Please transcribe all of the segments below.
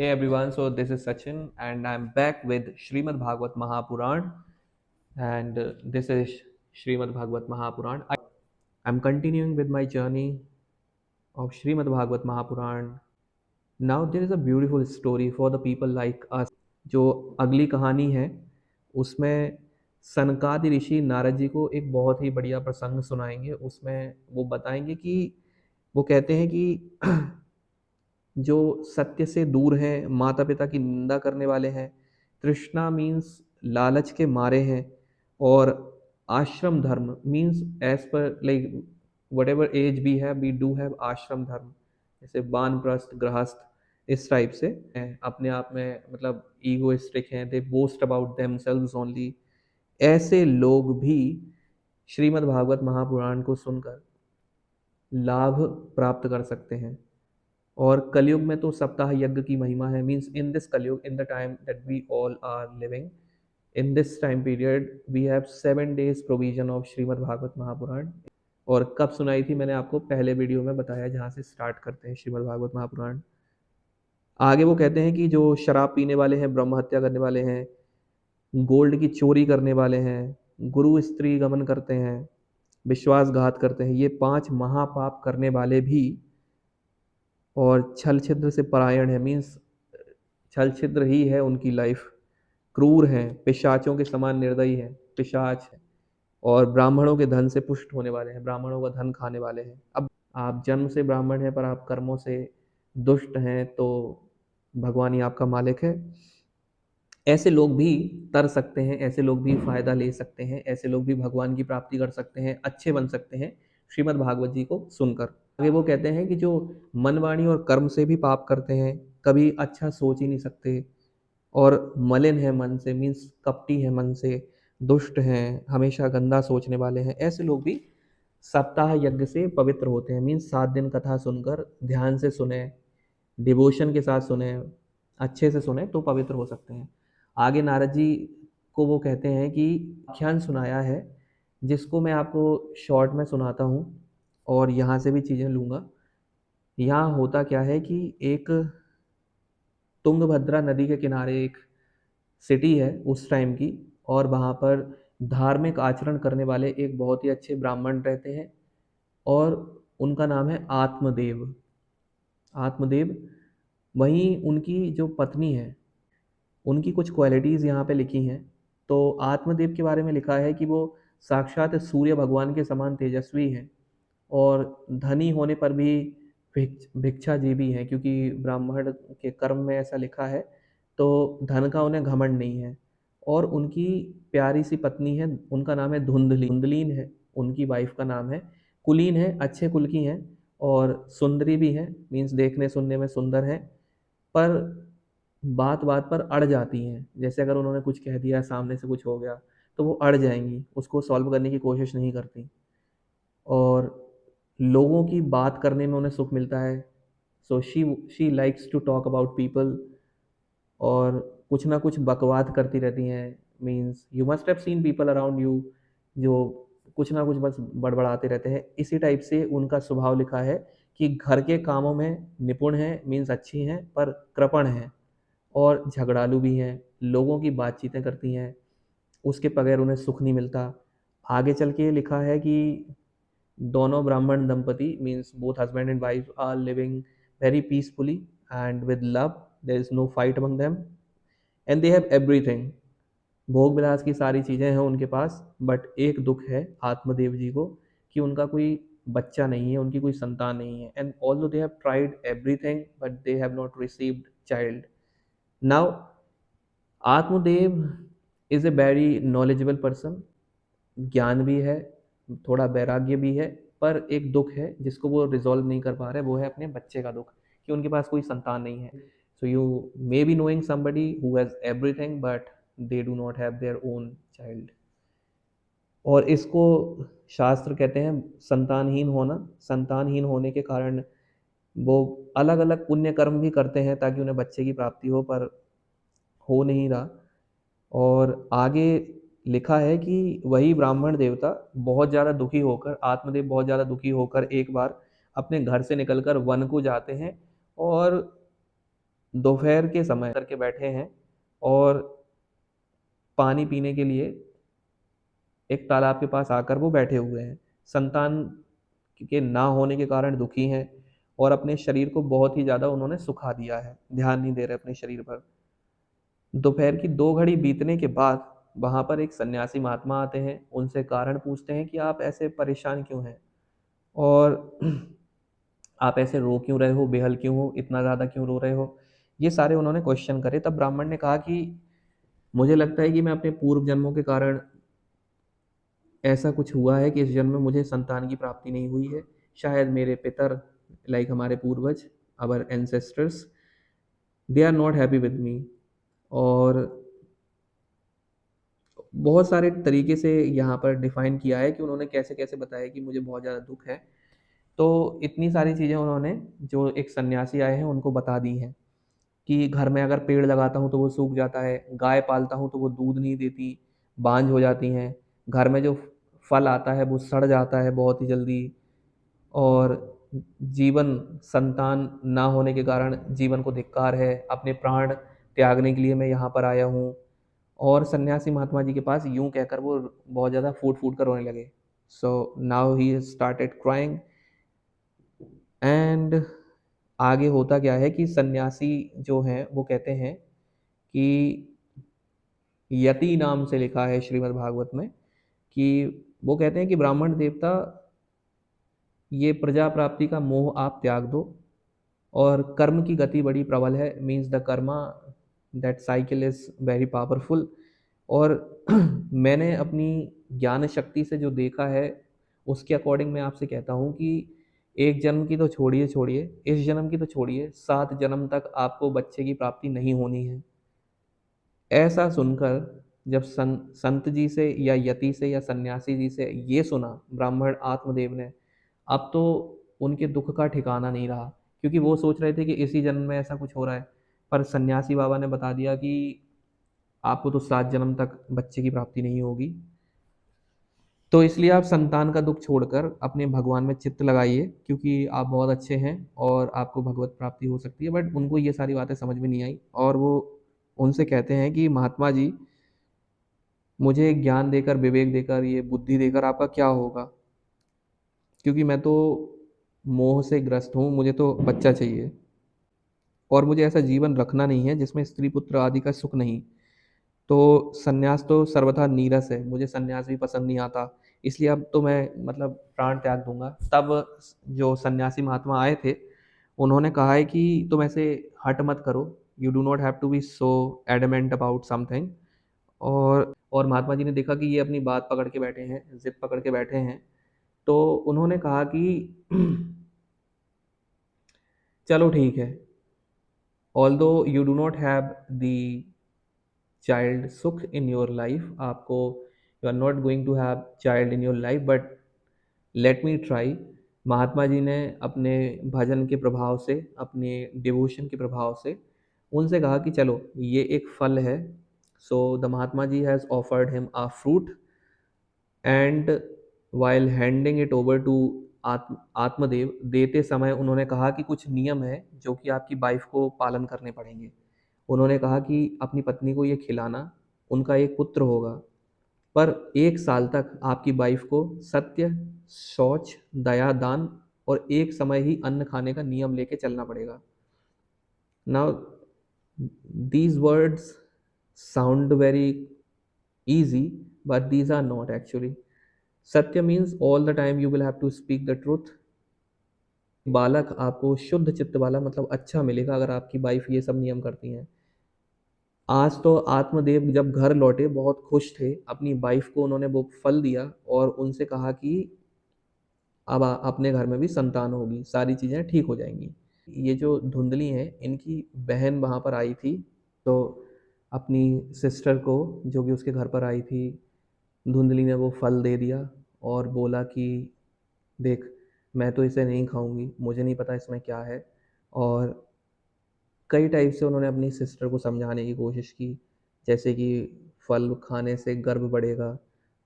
Hey everyone, so this is Sachin and I'm back with Srimad Bhagavad Mahapuran and this is Srimad Bhagavad Mahapuran. I'm continuing with my journey of Srimad Bhagavad Mahapuran. Now there is a beautiful story for the people like us. जो अगली कहानी है उसमें सनकादि ऋषि नारद जी को एक बहुत ही बढ़िया प्रसंग सुनाएंगे। उसमें वो बताएंगे कि वो कहते हैं कि जो सत्य से दूर हैं, माता पिता की निंदा करने वाले हैं, तृष्णा मीन्स लालच के मारे हैं, और आश्रम धर्म मीन्स एज पर like whatever age we have we do have आश्रम धर्म, जैसे वानप्रस्थ गृहस्थ इस टाइप से हैं, अपने आप में मतलब ईगोइस्टिक हैं, दे बोस्ट अबाउट देमसेल्व्स ओनली। ऐसे लोग भी श्रीमद् भागवत महापुराण को सुनकर लाभ प्राप्त कर सकते हैं। और कलयुग में तो सप्ताह यज्ञ की महिमा है। Means in this Kalyug, in the time that we all are living in this time period, we have 7 days provision of Shrimad Bhagwat Mahapuran. और कब सुनाई थी मैंने आपको पहले वीडियो में बताया, जहाँ से स्टार्ट करते हैं श्रीमद् भागवत महापुराण। आगे वो कहते हैं कि जो शराब पीने वाले हैं, ब्रह्म हत्या करने वाले हैं, गोल्ड की चोरी करने वाले हैं, गुरु स्त्री गमन करते हैं, विश्वासघात करते हैं, ये 5 महापाप करने वाले भी, और छल छिद्र से परायण है, मीन्स छल छिद्र ही है उनकी लाइफ, क्रूर हैं, पिशाचों के समान निर्दयी हैं, पिशाच है, और ब्राह्मणों के धन से पुष्ट होने वाले हैं, ब्राह्मणों का धन खाने वाले हैं। अब आप जन्म से ब्राह्मण हैं पर आप कर्मों से दुष्ट हैं, तो भगवान ही आपका मालिक है। ऐसे लोग भी तर सकते हैं, ऐसे लोग भी फायदा ले सकते हैं, ऐसे लोग भी भगवान की प्राप्ति कर सकते हैं, अच्छे बन सकते हैं श्रीमद् भागवत जी को सुनकर। आगे वो कहते हैं कि जो मन वाणी और कर्म से भी पाप करते हैं, कभी अच्छा सोच ही नहीं सकते, और मलिन है मन से, मीन्स कपटी है मन से, दुष्ट हैं, हमेशा गंदा सोचने वाले हैं, ऐसे लोग भी सप्ताह यज्ञ से पवित्र होते हैं। मीन्स 7 दिन कथा सुनकर ध्यान से सुने, डिवोशन के साथ सुने, अच्छे से सुने, तो पवित्र हो सकते हैं। आगे नारद जी को वो कहते हैं कि आख्यान सुनाया है, जिसको मैं आपको शॉर्ट में सुनाता हूँ और यहाँ से भी चीज़ें लूँगा। यहाँ होता क्या है कि एक तुंगभद्रा नदी के किनारे एक सिटी है उस टाइम की, और वहाँ पर धार्मिक आचरण करने वाले एक बहुत ही अच्छे ब्राह्मण रहते हैं, और उनका नाम है आत्मदेव। आत्मदेव, वहीं उनकी जो पत्नी है, उनकी कुछ क्वालिटीज़ यहाँ पे लिखी हैं। तो आत्मदेव के बारे में लिखा है कि वो साक्षात सूर्य भगवान के समान तेजस्वी हैं, और धनी होने पर भी भिक्षाजीवी हैं, क्योंकि ब्राह्मण के कर्म में ऐसा लिखा है, तो धन का उन्हें घमंड नहीं है। और उनकी प्यारी सी पत्नी है, उनका नाम है धुंधली, धुंधलीन है उनकी वाइफ का नाम है। कुलीन है, अच्छे कुल की हैं, और सुंदरी भी हैं, मीन्स देखने सुनने में सुंदर हैं, पर बात बात पर अड़ जाती हैं। जैसे अगर उन्होंने कुछ कह दिया, सामने से कुछ हो गया, तो वो अड़ जाएंगी, उसको सॉल्व करने की कोशिश नहीं करती, और लोगों की बात करने में उन्हें सुख मिलता है। So she likes to talk about people, और कुछ ना कुछ बकवाद करती रहती हैं। Means you must have seen people around you, जो कुछ ना कुछ बस बड़बड़ाते रहते हैं। इसी टाइप से उनका स्वभाव लिखा है कि घर के कामों में निपुण हैं, मीन्स अच्छी हैं, पर कृपण हैं, और झगड़ालू भी हैं, लोगों की बातचीतें करती हैं, उसके बगैर उन्हें सुख नहीं मिलता। आगे चल के लिखा है कि दोनों ब्राह्मण दंपति, means both husband and wife, are living very peacefully and with love, there is no fight among them, and they have everything. भोग विलास की सारी चीज़ें हैं उनके पास, बट एक दुख है आत्मदेव जी को, कि उनका कोई बच्चा नहीं है, उनकी कोई संतान नहीं है। And although they have tried everything but they have not received child. Now Atmadev is a very knowledgeable person, ज्ञान भी है, थोड़ा वैराग्य भी है, पर एक दुख है जिसको वो रिजॉल्व नहीं कर पा रहे, वो है अपने बच्चे का दुख, कि उनके पास कोई संतान नहीं है। So you may be knowing somebody who has everything but they do not have their own child. और इसको शास्त्र कहते हैं संतानहीन होना। संतानहीन होने के कारण वो अलग अलग पुण्य कर्म भी करते हैं ताकि उन्हें बच्चे की प्राप्ति हो, पर हो नहीं रहा। और आगे लिखा है कि वही ब्राह्मण देवता बहुत ज़्यादा दुखी होकर, आत्मदेव बहुत ज़्यादा दुखी होकर एक बार अपने घर से निकलकर वन को जाते हैं, और दोपहर के समय करके बैठे हैं और पानी पीने के लिए एक तालाब के पास आकर वो बैठे हुए हैं। संतान के ना होने के कारण दुखी हैं और अपने शरीर को बहुत ही ज़्यादा उन्होंने सुखा दिया है, ध्यान नहीं दे रहे अपने शरीर पर। दोपहर की 2 घड़ी बीतने के बाद वहाँ पर एक सन्यासी महात्मा आते हैं, उनसे कारण पूछते हैं कि आप ऐसे परेशान क्यों हैं? और आप ऐसे रो क्यों रहे हो, बेहाल क्यों हो, इतना ज़्यादा क्यों रो रहे हो? ये सारे उन्होंने क्वेश्चन करे। तब ब्राह्मण ने कहा कि मुझे लगता है कि मैं अपने पूर्व जन्मों के कारण ऐसा कुछ हुआ है कि इस जन्म में मुझे संतान की प्राप्ति नहीं हुई है। शायद मेरे पितर, लाइक हमारे पूर्वज, our ancestors, they are not happy with me. और बहुत सारे तरीके से यहाँ पर डिफाइन किया है कि उन्होंने कैसे कैसे बताया कि मुझे बहुत ज़्यादा दुख है। तो इतनी सारी चीज़ें उन्होंने, जो एक सन्यासी आए हैं, उनको बता दी हैं कि घर में अगर पेड़ लगाता हूँ तो वो सूख जाता है, गाय पालता हूँ तो वो दूध नहीं देती, बांझ हो जाती हैं, घर में जो फल आता है वो सड़ जाता है बहुत ही जल्दी, और जीवन, संतान ना होने के कारण जीवन को धिक्कार है, अपने प्राण त्यागने के लिए मैं यहाँ पर आया हूँ। और सन्यासी महात्मा जी के पास यूं कहकर वो बहुत ज़्यादा फूट फूट कर रोने लगे। So now he started crying. And आगे होता क्या है कि सन्यासी जो हैं वो कहते हैं कि यति नाम से लिखा है श्रीमद् भागवत में कि वो कहते हैं कि ब्राह्मण देवता, ये प्रजा प्राप्ति का मोह आप त्याग दो, और कर्म की गति बड़ी प्रबल है, means the Karma, that cycle is very powerful. और मैंने अपनी ज्ञान शक्ति से जो देखा है उसके अकॉर्डिंग मैं आपसे कहता हूँ कि एक जन्म की तो छोड़िए छोड़िए, इस जन्म की तो छोड़िए, 7 जन्म तक आपको बच्चे की प्राप्ति नहीं होनी है। ऐसा सुनकर जब संत जी से या यति से या सन्यासी जी से ये सुना ब्राह्मण आत्मदेव ने, अब तो उनके दुख का ठिकाना नहीं रहा, क्योंकि वो सोच रहे थे कि इसी जन्म में ऐसा कुछ हो रहा है। पर सन्यासी बाबा ने बता दिया कि आपको तो 7 जन्म तक बच्चे की प्राप्ति नहीं होगी। तो इसलिए आप संतान का दुख छोड़कर अपने भगवान में चित्त लगाइए, क्योंकि आप बहुत अच्छे हैं और आपको भगवत प्राप्ति हो सकती है। बट उनको ये सारी बातें समझ में नहीं आई, और वो उनसे कहते हैं कि महात्मा जी, मुझे ज्ञान देकर, विवेक देकर, ये बुद्धि देकर आपका क्या होगा? क्योंकि मैं तो मोह से ग्रस्त हूँ, मुझे तो बच्चा चाहिए, और मुझे ऐसा जीवन रखना नहीं है जिसमें स्त्री पुत्र आदि का सुख नहीं। तो सन्यास तो सर्वथा नीरस है, मुझे सन्यास भी पसंद नहीं आता, इसलिए अब तो मैं मतलब प्राण त्याग दूंगा। तब जो सन्यासी महात्मा आए थे उन्होंने कहा है कि तुम ऐसे हट मत करो, you do not have to be so adamant about something. और महात्मा जी ने देखा कि ये अपनी बात पकड़ के बैठे हैं, जिद पकड़ के बैठे हैं, तो उन्होंने कहा कि चलो ठीक है, although you do not have the child सुख इन योर लाइफ, आपको, you are not going to have child in your life, but let me try. महात्मा जी ने अपने भजन के प्रभाव से, अपने डिवोशन के प्रभाव से उनसे कहा कि चलो ये एक फल है। सो द महात्मा जी has offered him a fruit, and while handing it over to Atmadev, देते समय उन्होंने कहा कि कुछ नियम है जो कि आपकी वाइफ को पालन करने पड़ेंगे। उन्होंने कहा कि अपनी पत्नी को ये खिलाना, उनका एक पुत्र होगा, पर 1 साल तक आपकी वाइफ को सत्य, शौच, दया, दान और एक समय ही अन्न खाने का नियम लेके चलना पड़ेगा। Now these words sound very easy, but these are not actually. Satya means all the time you will have to speak the truth. बालक आपको शुद्ध चित्त वाला, मतलब अच्छा मिलेगा अगर आपकी वाइफ ये सब नियम करती हैं। आज तो आत्मदेव जब घर लौटे बहुत खुश थे, अपनी वाइफ को उन्होंने वो फल दिया और उनसे कहा कि अब अपने घर में भी संतान होगी, सारी चीज़ें ठीक हो जाएंगी। ये जो धुंधली हैं इनकी बहन वहाँ पर आई थी, तो अपनी सिस्टर को, जो कि उसके घर पर आई थी, धुंधली ने वो फल दे दिया और बोला कि देख, मैं तो इसे नहीं खाऊंगी, मुझे नहीं पता इसमें क्या है। और कई टाइप से उन्होंने अपनी सिस्टर को समझाने की कोशिश की, जैसे कि फल खाने से गर्भ बढ़ेगा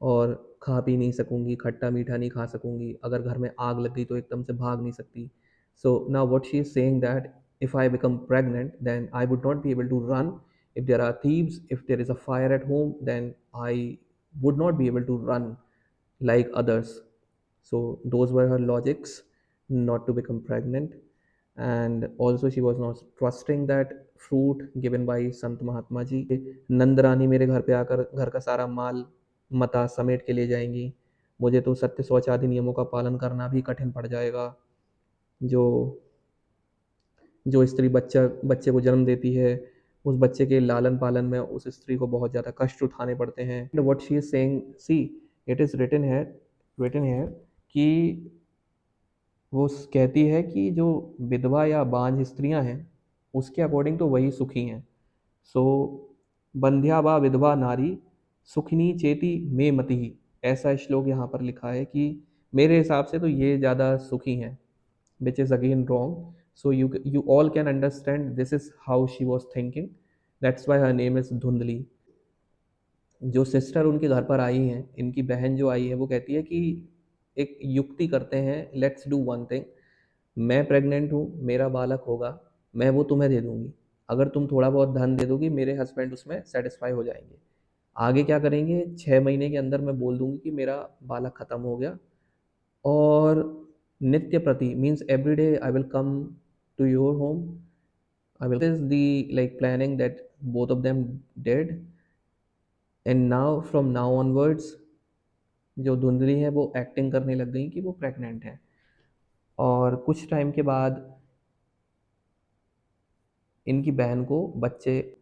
और खा पी नहीं सकूंगी, खट्टा मीठा नहीं खा सकूंगी, अगर घर में आग लग गई तो एकदम से भाग नहीं सकती। So now what she is saying that if I become pregnant, then I would not be able to run. If there are thieves, if there is a fire at home, then I would not be able to run like others. So those were her logics not to become pregnant. And also she was not trusting that fruit given by संत महात्मा जी। नंद रानी मेरे घर पे आकर घर का सारा माल मता समेट के ले जाएंगी, मुझे तो सत्य शौच आदि नियमों का पालन करना भी कठिन पड़ जाएगा। जो जो स्त्री बच्चे को जन्म देती है, उस बच्चे के लालन पालन में उस स्त्री को बहुत ज़्यादा कष्ट उठाने पड़ते हैं। What she is saying, see, it is written है कि वो कहती है कि जो विधवा या बांझ स्त्रियां हैं उसके अकॉर्डिंग तो वही सुखी हैं। सो बंध्या बा विधवा नारी सुखिनी चेती में मति ही, ऐसा श्लोक यहाँ पर लिखा है कि मेरे हिसाब से तो ये ज़्यादा सुखी हैं, which is again wrong. So you all can understand this is how she was thinking. That's why her name is धुंधली। जो सिस्टर उनके घर पर आई हैं, इनकी बहन जो आई है, वो कहती है कि एक युक्ति करते हैं, लेट्स डू वन थिंग। मैं प्रेग्नेंट हूँ, मेरा बालक होगा, मैं वो तुम्हें दे दूंगी, अगर तुम थोड़ा बहुत धन दे दोगी मेरे हस्बैंड उसमें सेटिस्फाई हो जाएंगे। आगे क्या करेंगे, 6 महीने के अंदर मैं बोल दूंगी कि मेरा बालक खत्म हो गया, और नित्य प्रति means every day I will come to your home, I will is the like planning that both of them did. And now from now onwards जो धुंधली है वो एक्टिंग करने लग गई कि वो प्रेग्नेंट है। और कुछ टाइम के बाद इनकी बहन को बच्चे,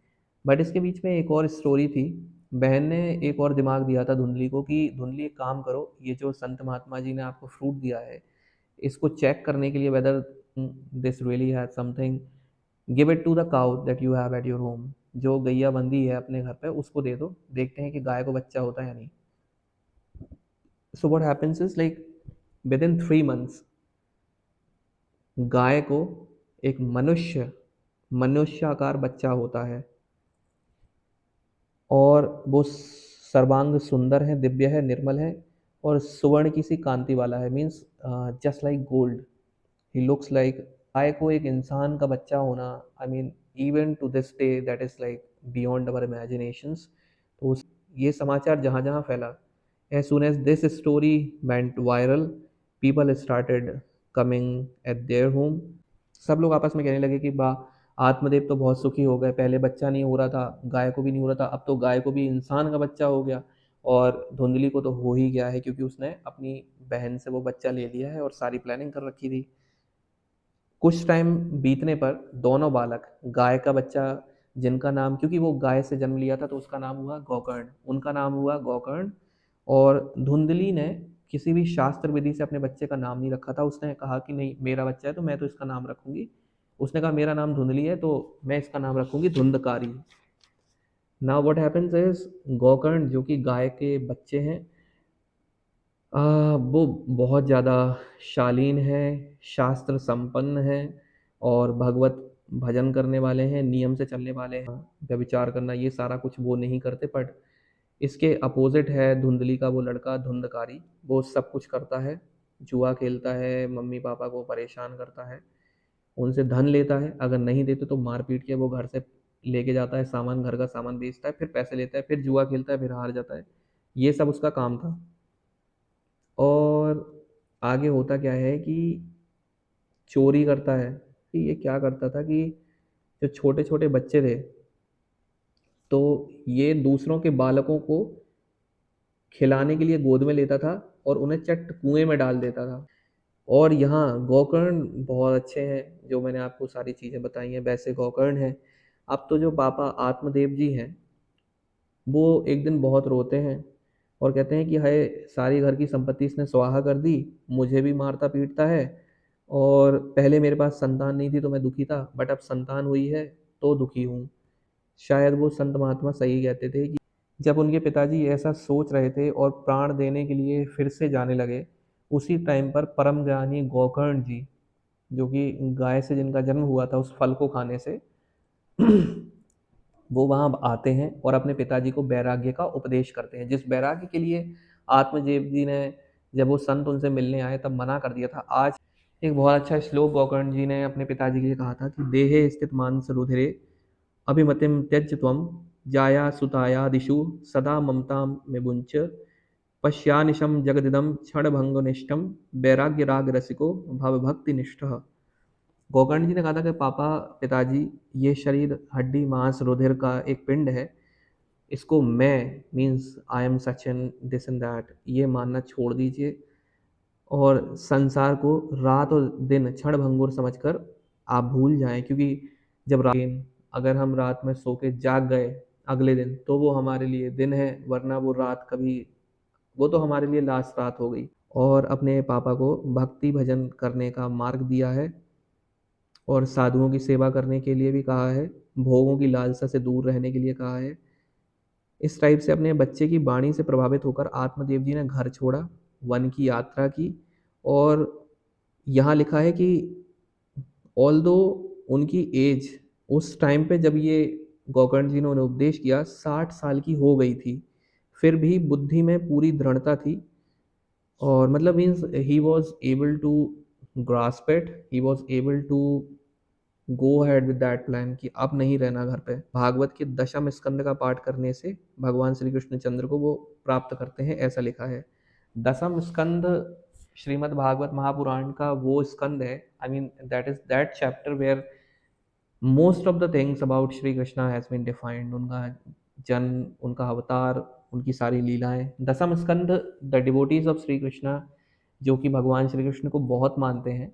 बट इसके बीच में एक और स्टोरी थी। बहन ने एक और दिमाग दिया था धुंधली को कि धुंधली एक काम करो, ये जो संत महात्मा जी ने आपको फ्रूट दिया है इसको चेक करने के लिए whether this really has something, give it to the cow that you have at your home. जो गैया बंदी है अपने घर पे उसको दे दो, देखते हैं कि गाय को बच्चा होता है या नहीं। So what happens is like with in 3 months गाय को एक मनुष्याकार बच्चा होता है, और वो सर्वांग सुंदर है, दिव्य है, निर्मल है, और सुवर्ण की सी कांति वाला है, मीन्स जस्ट लाइक गोल्ड ही लुक्स लाइक। गाय को एक इंसान का बच्चा होना, I mean even to this day that is like beyond our imaginations. तो ये समाचार जहाँ जहाँ फैला, as soon as this story went viral, people started coming at their home. सब लोग आपस में कहने लगे कि वाह, आत्मदेव तो बहुत सुखी हो गए, पहले बच्चा नहीं हो रहा था, गाय को भी नहीं हो रहा था, अब तो गाय को भी इंसान का बच्चा हो गया, और धुंधली को तो हो ही गया है क्योंकि उसने अपनी बहन से वो बच्चा ले लिया है और सारी प्लानिंग कर रखी थी। कुछ टाइम बीतने पर दोनों बालक, गाय का बच्चा जिनका नाम, क्योंकि वो गाय से जन्म लिया था तो उसका नाम हुआ गोकर्ण, उनका नाम हुआ गोकर्ण। और धुंधली ने किसी भी शास्त्र विधि से अपने बच्चे का नाम नहीं रखा था, उसने कहा कि नहीं मेरा बच्चा है तो मैं तो इसका नाम रखूंगी। उसने कहा मेरा नाम धुंधली है तो मैं इसका नाम रखूंगी Dhundhukari. Now what happens is Gokarna जो कि गाय के बच्चे हैं, वो बहुत ज़्यादा शालीन है, शास्त्र संपन्न है, और भगवत भजन करने वाले हैं, नियम से चलने वाले हैं। व्यभिचार करना ये सारा कुछ वो नहीं करते, बट इसके अपोजिट है धुंधली का वो लड़का धुंधकारी, वो सब कुछ करता है, जुआ खेलता है, मम्मी पापा को परेशान करता है, उनसे धन लेता है, अगर नहीं देते तो मार पीट के वो घर से लेके जाता है सामान, घर का सामान बेचता है, फिर पैसे लेता है, फिर जुआ खेलता है, फिर हार जाता है। ये सब उसका काम था। और आगे होता क्या है कि चोरी करता है। कि ये क्या करता था कि जो छोटे छोटे बच्चे थे तो ये दूसरों के बालकों को खिलाने के लिए गोद में लेता था और उन्हें चट कुएं में डाल देता था। और यहाँ गोकर्ण बहुत अच्छे हैं, जो मैंने आपको सारी चीज़ें बताई हैं वैसे गोकर्ण हैं। अब तो जो पापा आत्मदेव जी हैं वो एक दिन बहुत रोते हैं और कहते हैं कि हाय, सारी घर की संपत्ति इसने स्वाहा कर दी, मुझे भी मारता पीटता है, और पहले मेरे पास संतान नहीं थी तो मैं दुखी था, बट अब संतान हुई है तो दुखी हूँ। शायद वो संत महात्मा सही कहते थे कि जब उनके पिताजी ऐसा सोच रहे थे और प्राण देने के लिए फिर से जाने लगे, उसी टाइम पर परम ज्ञानी गोकर्ण जी, जो कि गाय से जिनका जन्म हुआ था उस फल को खाने से, वो वहाँ आते हैं और अपने पिताजी को वैराग्य का उपदेश करते हैं, जिस वैराग्य के लिए आत्मदेव जी ने, जब वो संत उनसे मिलने आए तब मना कर दिया था। आज एक बहुत अच्छा श्लोक गोकर्ण जी ने अपने पिताजी के लिए कहा था कि देहे स्थित मानस रुधिरे अभिमतिम त्यज त्वम जाया सुतायादिषु सदा ममताम में पश्यानिशम जगदिदम क्षणभंगुनिष्ठम वैराग्य राग रसिको भवभक्ति निष्ठ। गोकर्ण जी ने कहा था कि पापा, पिताजी, ये शरीर हड्डी मांस रुधिर का एक पिंड है। इसको मैं means I am Sachin this and that ये मानना छोड़ दीजिए और संसार को रात और दिन क्षण भंगुर समझकर आप भूल जाएं, क्योंकि जब रात, अगर हम रात में सो के जाग गए अगले दिन तो वो हमारे लिए दिन है, वरना वो रात कभी, वो तो हमारे लिए लास्ट रात हो गई। और अपने पापा को भक्ति भजन करने का मार्ग दिया है और साधुओं की सेवा करने के लिए भी कहा है, भोगों की लालसा से दूर रहने के लिए कहा है। इस टाइप से अपने बच्चे की वाणी से प्रभावित होकर आत्मदेव जी ने घर छोड़ा, वन की यात्रा की। और यहाँ लिखा है कि ऑल्दो उनकी एज उस टाइम पे जब ये गोकर्ण जी ने उन्हें उपदेश किया 60 साल की हो गई थी, फिर भी बुद्धि में पूरी दृढ़ता थी। और मतलब means he was able to grasp it, he was able to go ahead with that plan कि अब नहीं रहना घर पे। भागवत के दशम स्कंद का पाठ करने से भगवान श्री कृष्ण चंद्र को वो प्राप्त करते हैं, ऐसा लिखा है। दसम स्कंद श्रीमद् भागवत महापुराण का वो स्कंद है, I mean that is that chapter where most of the things about Shri Krishna has been defined. उनका जन्म, उनका अवतार, उनकी सारी लीलाएं। दसम स्कंद the devotees of Shri Krishna जो कि भगवान श्री कृष्ण को बहुत मानते हैं